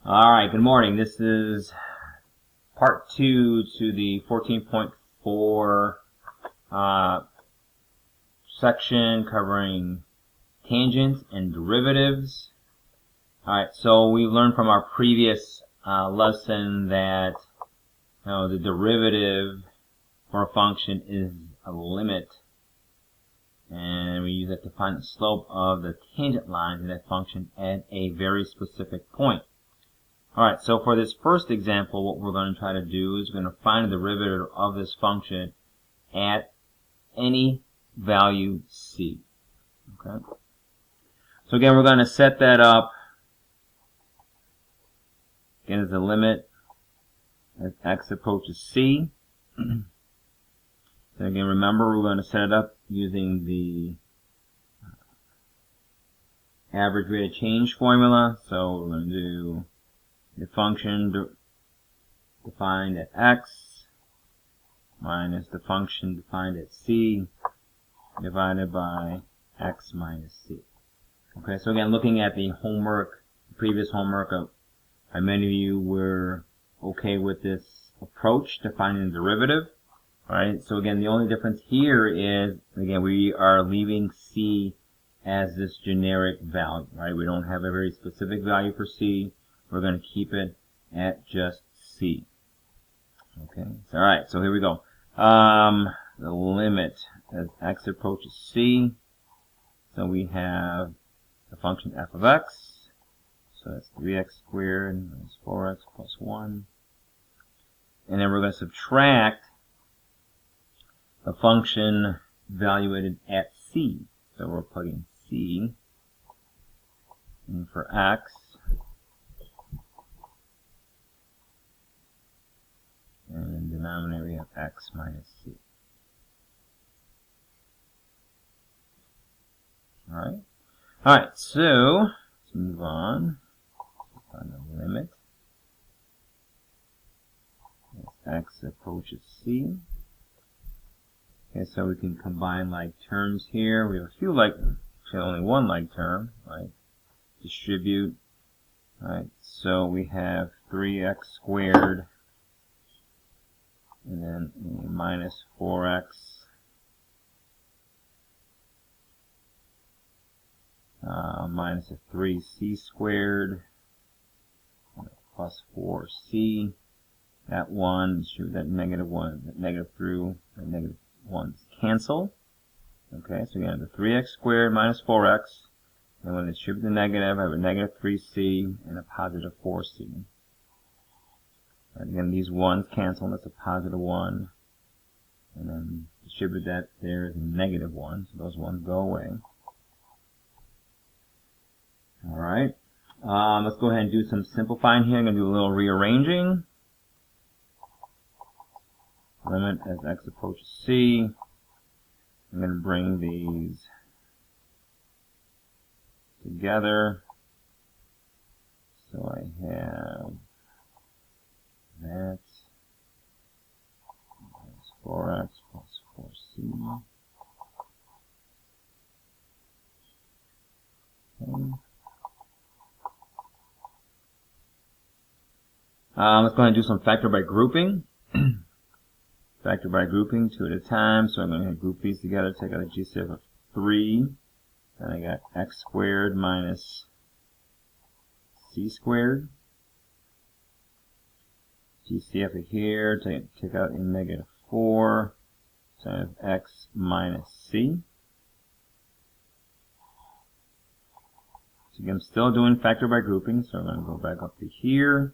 Alright, good morning. This is part 2 to the 14.4 section covering tangents and derivatives. Alright, so we learned from our previous lesson that the derivative for a function is a limit, and we use it to find the slope of the tangent line to that function at a very specific point. Alright, so for this first example, what we're going to try to do is we're going to find the derivative of this function at any value c. Okay. So again, we're going to set that up again as a limit as x approaches c. So again, remember, we're going to set it up using the average rate of change formula. So we're going to do the function defined at x minus the function defined at c divided by x minus c. Okay, so again, looking at the homework, previous homework, many of you were okay with this approach to finding the derivative. Alright, so again, the only difference here is, again, we are leaving c as this generic value, right? We don't have a very specific value for c. We're going to keep it at just c. Okay, so, alright, so here we go. The limit as x approaches c. So we have the function f of x. So that's 3x squared minus 4x plus 1. And then we're going to subtract the function evaluated at c. So we're plugging c in for x. And in the denominator we have x minus c. Alright, so let's move on. Find the limit as x approaches c. Okay, so we can combine like terms here. We have a few like, actually only one like term, right? Distribute. Alright, so we have 3x squared and then minus 4x minus a 3c squared plus 4c. That 1, distribute that negative 1, that negative through, that negative 1's cancel. Okay, so we have the 3x squared minus 4x. And when I distribute the negative, I have a negative 3c and a positive 4c. And again, these 1's cancel, and that's a positive 1. And then distribute that there is a negative 1, so those 1's go away. Alright, let's go ahead and do some simplifying here. I'm going to do a little rearranging. Limit as x approaches c. I'm going to bring these together. So I have that minus 4x plus 4c. Okay. Let's go ahead and do some factor by grouping. Factor by grouping, 2 at a time. So I'm going to group these together, take out a GCF of 3. Then I got x squared minus c squared. GCF of here, take out a negative 4. So I have x minus c. So again, I'm still doing factor by grouping, so I'm going to go back up to here.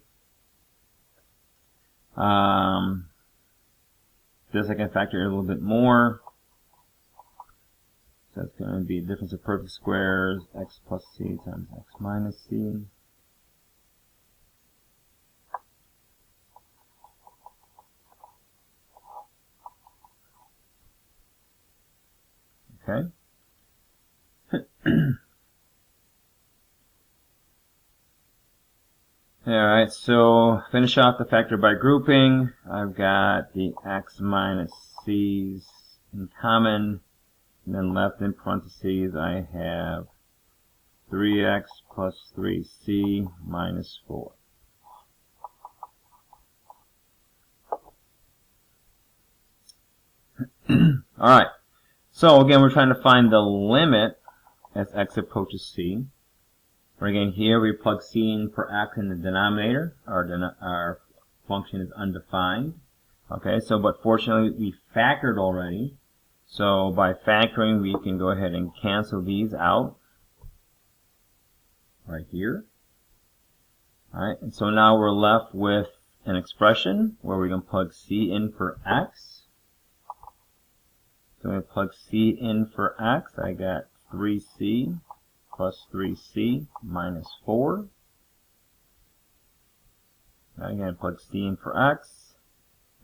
This I can factor a little bit more. So that's going to be a difference of perfect squares, x plus c times x minus c. Okay. Alright, so finish off the factor by grouping. I've got the x minus c's in common, and then left in parentheses I have 3x plus 3c minus 4. Alright, so again, we're trying to find the limit as x approaches c. Again, here we plug c in for x in the denominator. Our function is undefined. Okay, so but fortunately we factored already. So by factoring, we can go ahead and cancel these out right here. Alright, and so now we're left with an expression where we can plug c in for x. So I'm going to plug c in for x. I got 3c plus 3c minus 4. Now again, plug c in for x.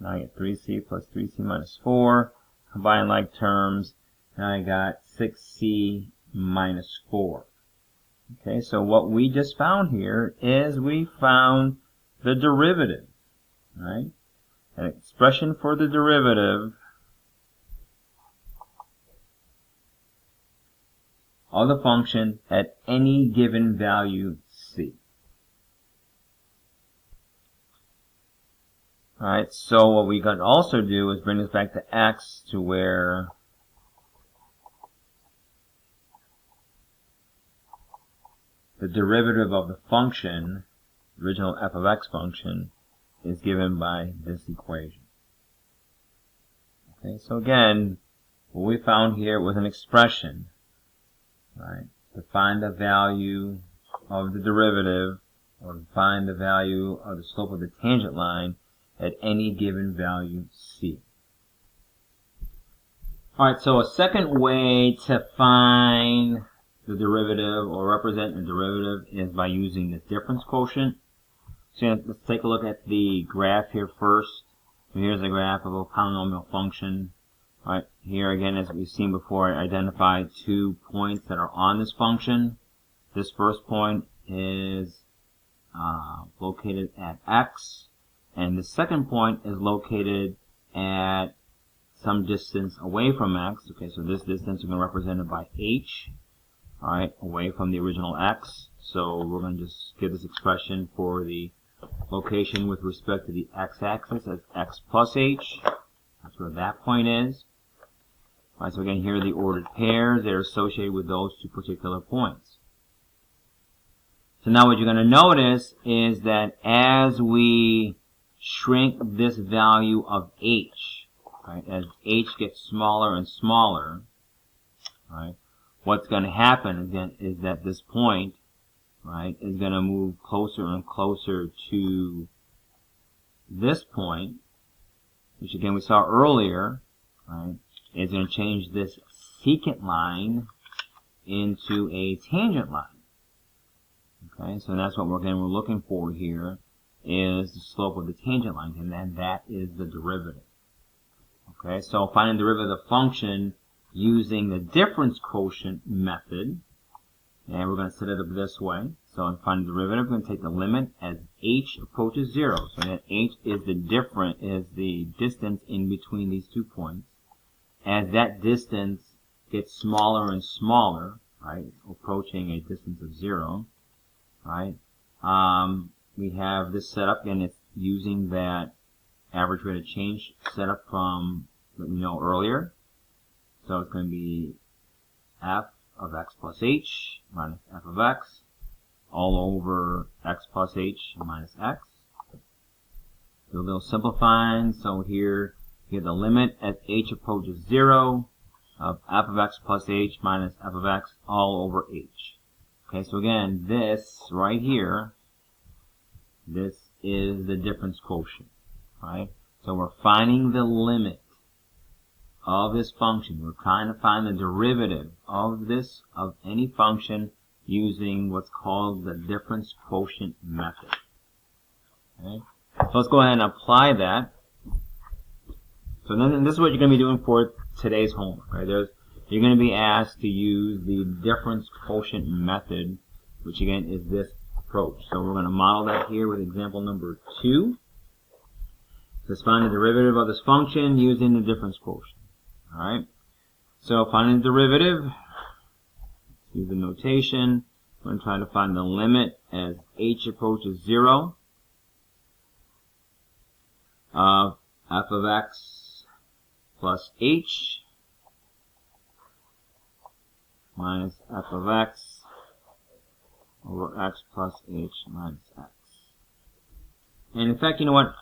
Now I get 3c plus 3c minus 4. Combine like terms. Now I got 6c minus 4. Okay, so what we just found here is we found the derivative, right? An expression for the derivative of the function at any given value c. Alright, so what we can also do is bring this back to x to where the derivative of the function, original f of x function, is given by this equation. Okay, so again, what we found here was an expression, right, to find the value of the derivative, or to find the value of the slope of the tangent line at any given value c. Alright, so a second way to find the derivative or represent the derivative is by using the difference quotient. So let's take a look at the graph here first. So here's a graph of a polynomial function. Alright, here again, as we've seen before, I identified 2 points that are on this function. This first point is located at x, and the second point is located at some distance away from x. Okay, so this distance is going to be represented by h. Alright, away from the original x. So we're going to just give this expression for the location with respect to the x-axis as x plus h. That's where that point is. Alright, so again, here are the ordered pairs that are associated with those 2 particular points. So now what you're going to notice is that as we shrink this value of h, right, as h gets smaller and smaller, right, what's going to happen again is that this point, right, is going to move closer and closer to this point, which again we saw earlier, right, is going to change this secant line into a tangent line. Okay, so that's what we're looking for here, is the slope of the tangent line, and then that is the derivative. Okay, so finding the derivative of the function using the difference quotient method, and we're going to set it up this way. So in finding the derivative, we're going to take the limit as h approaches 0. So that h is the distance in between these 2 points. As that distance gets smaller and smaller, right, approaching a distance of 0, right, we have this set up, and it's using that average rate of change set up from what we know earlier. So it's going to be f of x plus h minus f of x all over x plus h minus x. Do a little simplifying. So here you get the limit as h approaches 0 of f of x plus h minus f of x all over h. Okay, so again, this right here, this is the difference quotient, right? So we're finding the limit of this function. We're trying to find the derivative of any function using what's called the difference quotient method. Okay? So let's go ahead and apply that. So then this is what you're going to be doing for today's homework. Right? You're going to be asked to use the difference quotient method, which again is this approach. So we're going to model that here with example number 2. So let's find the derivative of this function using the difference quotient. Alright, so finding the derivative, use the notation. We're going to try to find the limit as h approaches 0 of f of x plus h minus f of x over x plus h minus x. And in fact, you know what?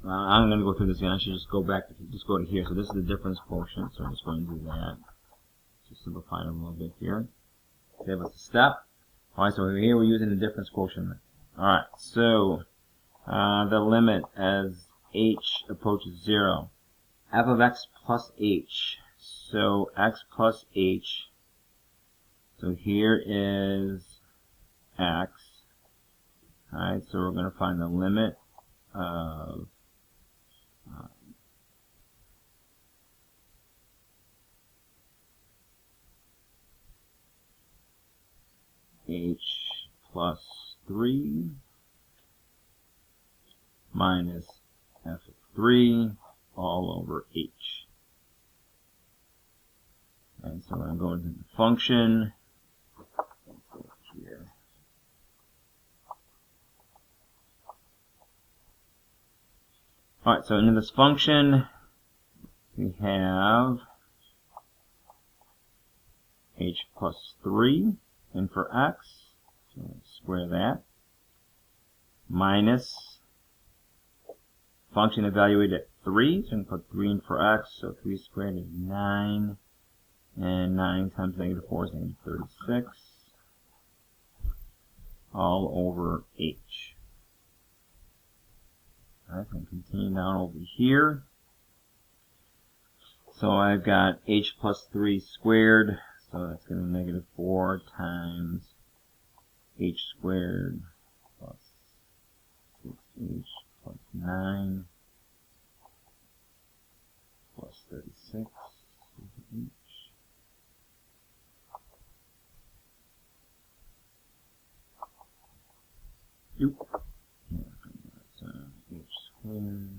I'm going to go through this again. I should just go to here. So this is the difference quotient. So I'm just going to do that. Just simplify it a little bit here. Save us a step. Alright, so here we're using the difference quotient. Alright, so the limit as h approaches 0. F of x plus h. So x plus h. So here is x. Alright, so we're going to find the limit of h plus 3 minus f of 3 all over h. And so I'm going to the function. Here. Alright, so in this function we have h plus 3, and for x, so let's square that, minus function evaluated at 3, so we can put 3 in for x, so 3 squared is 9, and 9 times negative 4 is negative 36, all over h. Alright, so continue down over here. So I've got h plus 3 squared, so that's going to be negative 4 times h squared plus 6h plus 9 plus 36 over h. Oop. Yeah, that's h squared.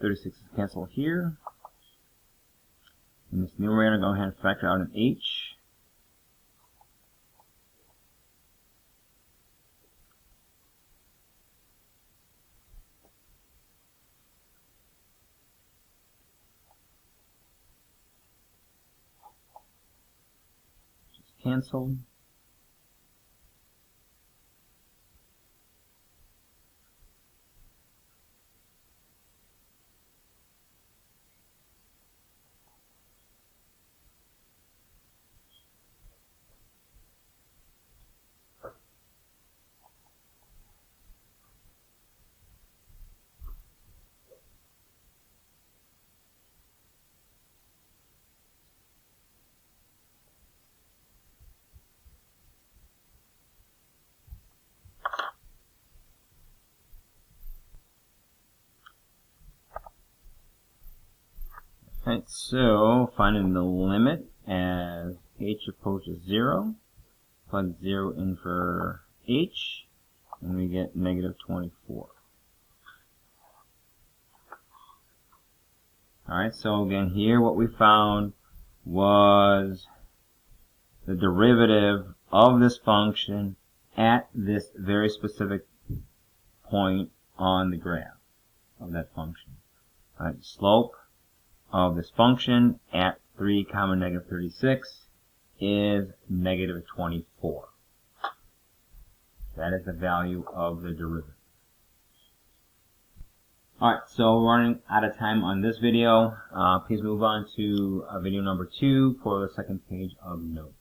36 is canceled here. In this numerator, go ahead and factor out an h. Just canceled. Alright, so finding the limit as h approaches 0, plug 0 in for h, and we get negative 24. Alright, so again here what we found was the derivative of this function at this very specific point on the graph of that function. Alright, the slope of this function at 3 comma negative 36 is negative 24. That is the value of the derivative. Alright, so we're running out of time on this video. Please move on to video number 2 for the second page of notes.